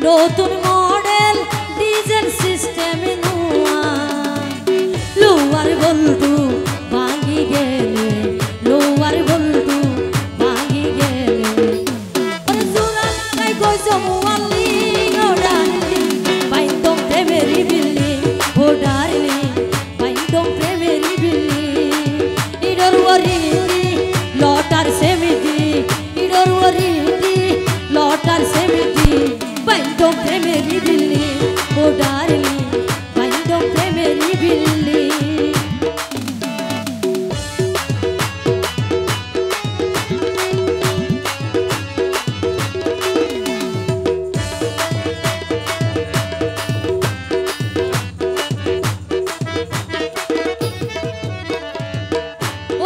নতুন model diesel system নুয়া lower বল্টু ভাঙি গেলে লোয়ার বল্টু ভাঙি গেলে জোড়া লাগাই কইছ মুয়াল্লি ও ডার্লিং বাইন্দম প্রেমেরি বিল্লি ও ডার্লিং বাইন্দম প্রেমেরি বিল্লি ইডর ওরিদি লটার সেমিদি ইডর ওরিদি লটার সেমিদি বাইন্দম প্রেমেরি বিল্লি ও ডার্লিং বাইন্দম প্রেমেরি বিল্লি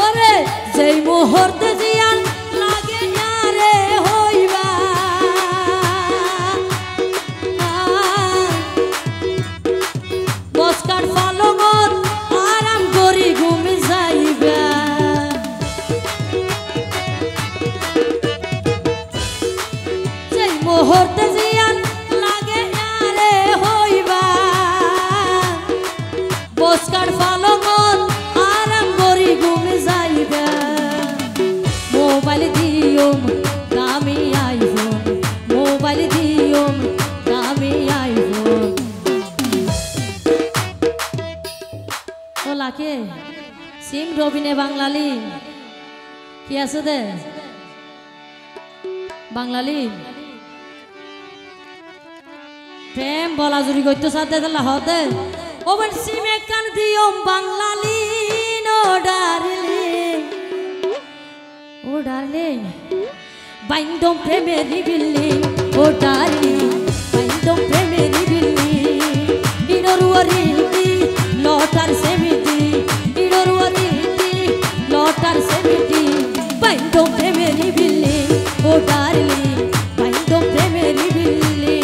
ওরে যেই মুহূর্তে জিয়ান লাগে আরে হইবা বসকার ফালঙত আরাম করি ঘুমি যাইবা যেই মুহূর্তে জিয়ান লাগে আরে হইবা বসকার ফালঙত আরাম করি ঘুমি যাইবা মোবাইল দিওম দামি আইফোন মোবাইল দিওম দামি আইফোন ওলাকে সিম রবিনে বাংলালি কি আছে দে বাংলালি প্রেম বলা জুরি করতে সাথে হতে ওবেন সিম একখান দিওম বাংলালি নো ডার্লিং ও ডার্লিং বাইন্দম প্রেমেরি বিল্লি ও ডার্লিং বাইন্দম প্রেমেরি বিল্লি ইডর ওরিদি লটার সেমিদি ইডর ওরিদি লটার সেমিদি বাইন্দম প্রেমেরি বিল্লি ও ডার্লিং বাইন্দম প্রেমেরি বিল্লি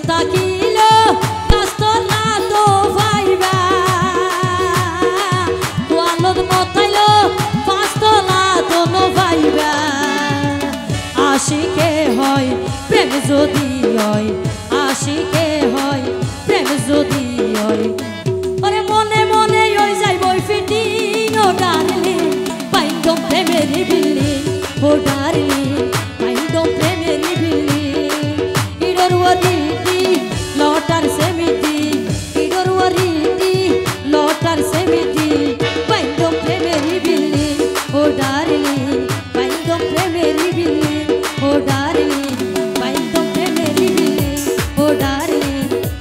তাকিলো কাস্তলা তো ভাইবা কোয়ালত মতাইলো পাঁচতলা তো নো ভাইবা আশিকে হয় প্রেম যদি হয় আশিকে হয় প্রেম যদি হয় ওরে মনে মনে হই যাই বই ফিটিং ও ডার্লিং বাইন্দম প্রেমেরি বিল্লি ও ডার্লিং বাইন্দম প্রেমেরি বিল্লি ইডর ওরিদি লটার সেমিদি ইডর ওরিদি লটার সেমিদি বাইন্দম প্রেমেরি বিল্লি ও ডার্লিং বাইন্দম প্রেমেরি বিল্লি ও ডার্লিং বাইন্দম প্রেমেরি বিল্লি ও ডার্লিং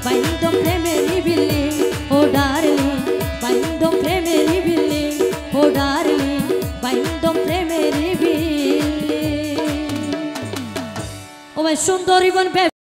বাইন্দম প্রেমেরি বিল্লি ও ডার্লিং বাইন্দম প্রেমেরি বিল্লি ও ডার্লিং বাইন্দম প্রেমেরি বিল্লি ও ভাই সুন্দরী বন